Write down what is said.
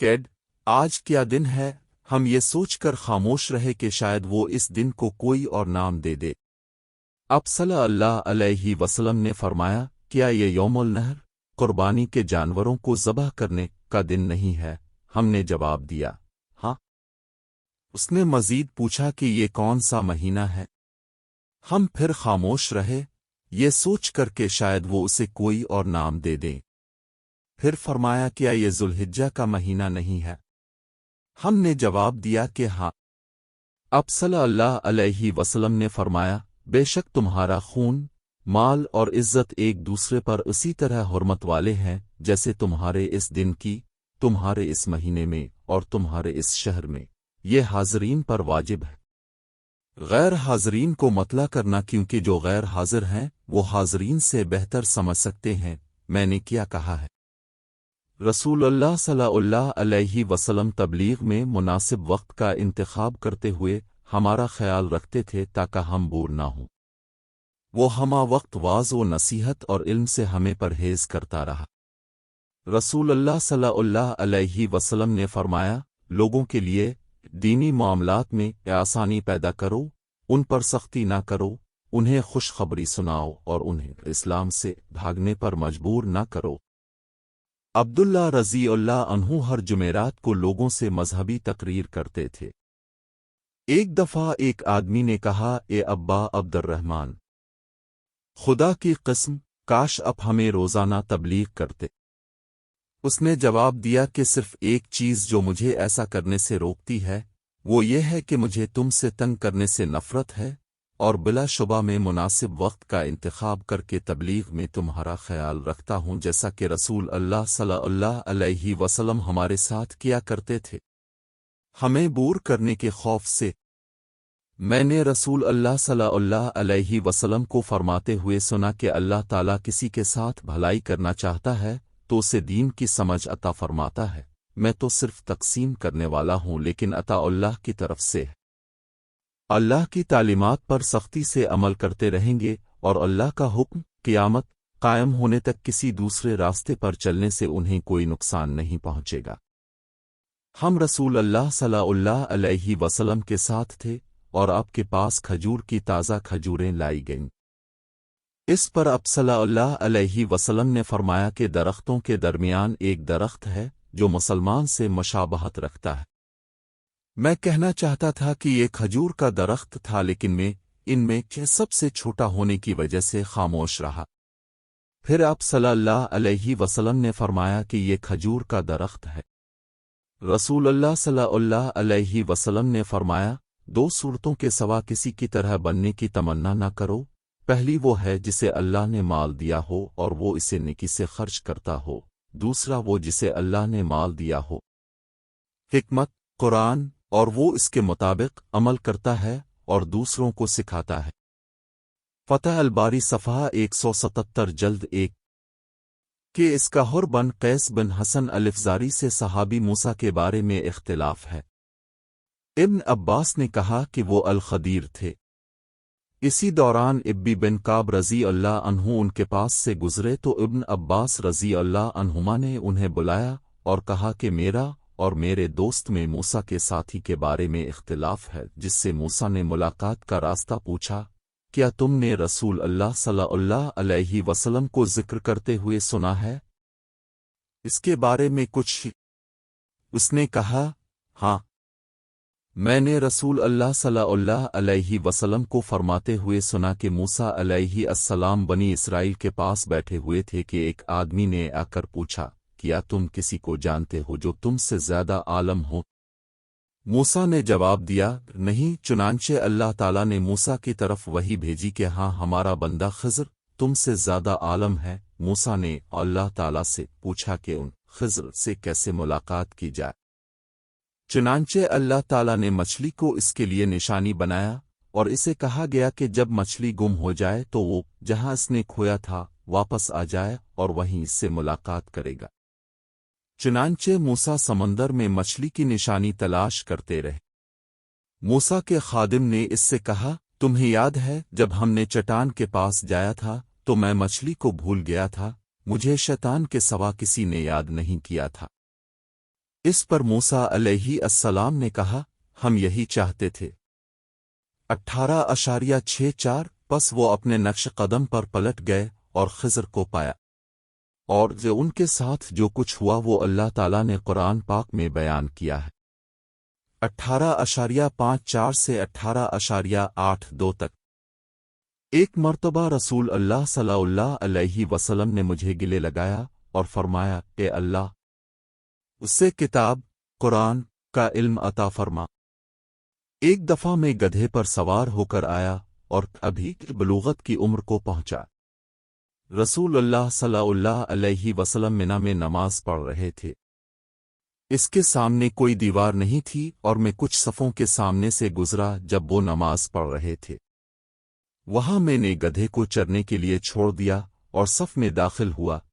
CAD आज क्या दिन है। हम ये सोच कर खामोश रहे कि शायद वो इस दिन को कोई और नाम दे दे। अब सल्लल्लाहु अलैहि वसल्लम ने फरमाया, क्या ये यौमुल नहर कुर्बानी के जानवरों को ज़बह करने का दिन नहीं है? हमने जवाब दिया, हाँ। उसने मजीद पूछा कि ये कौन सा महीना है? हम फिर खामोश रहे, ये सोच कर के शायद वो उसे कोई और नाम दे दें। फिर फरमाया, क्या ये जुल्हिज्जा का महीना नहीं है? हमने जवाब दिया कि हाँ। अब सल्लल्लाहु अलैहि वसल्लम ने फरमाया, बेशक तुम्हारा खून, माल और इज्जत एक दूसरे पर उसी तरह हुर्मत वाले हैं जैसे तुम्हारे इस दिन की, तुम्हारे इस महीने में और तुम्हारे इस शहर में। ये हाज़रीन पर वाजिब है। गैर हाज़रीन को मतला करना, क्योंकि जो गैर हाजिर हैं वो हाज़रीन से बेहतर समझ सकते हैं मैंने क्या कहा है। रसूलुल्लाह सल्लल्लाहु अलैहि वसल्लम तबलीग में मुनासिब वक्त का इंतखाब करते हुए हमारा ख्याल रखते थे ताकि हम बोर ना हों। वो हमा वक्त वाज़ व नसीहत और इल्म से हमें परहेज करता रहा। रसूलुल्लाह सल्लल्लाहु अलैहि वसल्लम ने फरमाया, लोगों के लिए दीनी मामलात में आसानी पैदा करो, उन पर सख्ती ना करो, उन्हें खुशखबरी सुनाओ और उन्हें इस्लाम से भागने पर मजबूर ना करो। अब्दुल्ला रज़ियल्लाहु अन्हु हर जुमेरात को लोगों से मजहबी तकरीर करते थे। एक दफ़ा एक आदमी ने कहा, ए अब्बा अब्दुर्रहमान, खुदा की कसम, काश अब हमें रोज़ाना तबलीग करते। उसने जवाब दिया कि सिर्फ एक चीज़ जो मुझे ऐसा करने से रोकती है वो ये है कि मुझे तुमसे तंग करने से नफ़रत है, और बिलाशुबा में मुनासिब वक्त का इंतखाब करके तबलीग में तुम्हारा ख्याल रखता हूँ, जैसा कि रसूल अल्लाह सल्लल्लाहु अलैहि वसल्लम हमारे साथ किया करते थे, हमें बोर करने के खौफ से। मैंने रसूल अल्लाह सल्लल्लाहु अलैहि वसल्लम को फरमाते हुए सुना कि अल्लाह ताला किसी के साथ भलाई करना चाहता है तो उसे दीन की समझ अता फरमाता है। मैं तो सिर्फ तक़सीम करने वाला हूँ, लेकिन अता अल्लाह की तरफ से है। अल्लाह की तालीमात पर सख्ती से अमल करते रहेंगे और अल्लाह का हुक्म क़यामत कायम होने तक किसी दूसरे रास्ते पर चलने से उन्हें कोई नुकसान नहीं पहुँचेगा। हम रसूल अल्लाह सल्लल्लाहु अलैहि वसल्लम के साथ थे और आपके पास खजूर की ताज़ा खजूरें लाई गईं। इस पर अब सल्लल्लाहु अलैहि वसल्लम ने फरमाया कि दरख्तों के दरमियान एक दरख्त है जो मुसलमान से मुशाबहत रखता है। मैं कहना चाहता था कि ये खजूर का दरख्त था, लेकिन मैं इनमें सबसे छोटा होने की वजह से खामोश रहा। फिर आप सल्लल्लाहु अलैहि वसल्लम ने फरमाया कि ये खजूर का दरख्त है। रसूलुल्लाह सल्लल्लाहु अलैहि वसल्लम ने फरमाया, दो सूरतों के सिवा किसी की तरह बनने की तमन्ना न करो। पहली वो है जिसे अल्लाह ने माल दिया हो और वो इसे नेकी से खर्च करता हो, दूसरा वो जिसे अल्लाह ने माल दिया हो हिकमत कुरान और वो इसके मुताबिक अमल करता है और दूसरों को सिखाता है। फतह अल-बारी सफ़हा 177 जल्द 1 कि इसका हुर बन कैस बिन हसन अलिफ़ज़ारी से सहाबी मूसा के बारे में इख्तिलाफ है। इब्न अब्बास ने कहा कि वो अल-खदीर थे। इसी दौरान इब्बी बिन काब रज़ी अल्लाह अन्हु उनके पास से गुजरे तो इब्न अब्बास रज़ी अल्लाह अन्हुमा ने उन्हें बुलाया और कहा कि मेरा और मेरे दोस्त में मूसा के साथी के बारे में इख्तिलाफ है, जिससे मूसा ने मुलाकात का रास्ता पूछा, क्या तुमने रसूल अल्लाह सल्लल्लाहु अलैहि वसल्लम को जिक्र करते हुए सुना है? इसके बारे में कुछ? उसने कहा, हाँ, मैंने रसूल अल्लाह सल्लल्लाहु अलैहि वसल्लम को फरमाते हुए सुना कि मूसा अलैहि अस्सलाम बनी इसराइल के पास बैठे हुए थे कि एक आदमी ने आकर पूछा, क्या तुम किसी को जानते हो जो तुमसे ज़्यादा आलम हो? मूसा ने जवाब दिया, नहीं। चुनांचे अल्लाह ताला ने मूसा की तरफ वही भेजी कि हाँ, हमारा बंदा खिज़र तुमसे ज़्यादा आलम है। मूसा ने अल्लाह ताला से पूछा कि उन खिज़र से कैसे मुलाकात की जाए। चुनांचे अल्लाह ताला ने मछली को इसके लिए निशानी बनाया और इसे कहा गया कि जब मछली गुम हो जाए तो वो जहां इसने खोया था वापस आ जाए और वहीं इससे मुलाकात करेगा। चुनांचे मूसा समंदर में मछली की निशानी तलाश करते रहे। मूसा के खादिम ने इससे कहा, तुम्हें याद है जब हमने चट्टान के पास जाया था तो मैं मछली को भूल गया था, मुझे शैतान के सिवा किसी ने याद नहीं किया था। اس پر موسیٰ علیہ السلام نے کہا ہم یہی چاہتے تھے۔ 18.64 پس وہ اپنے نقش قدم پر پلٹ گئے اور خضر کو پایا، اور جو ان کے ساتھ جو کچھ ہوا وہ اللہ تعالیٰ نے قرآن پاک میں بیان کیا ہے۔ 18.54 سے 18.82 تک۔ ایک مرتبہ رسول اللہ صلی اللہ علیہ وسلم نے مجھے گلے لگایا اور فرمایا اے اللہ، اس سے کتاب قرآن کا علم عطا فرما۔ ایک دفعہ میں گدھے پر سوار ہو کر آیا اور ابھی بلوغت کی عمر کو پہنچا۔ رسول اللہ صلی اللہ علیہ وسلم منا میں نماز پڑھ رہے تھے۔ اس کے سامنے کوئی دیوار نہیں تھی اور میں کچھ صفوں کے سامنے سے گزرا جب وہ نماز پڑھ رہے تھے۔ وہاں میں نے گدھے کو چرنے کے لیے چھوڑ دیا اور صف میں داخل ہوا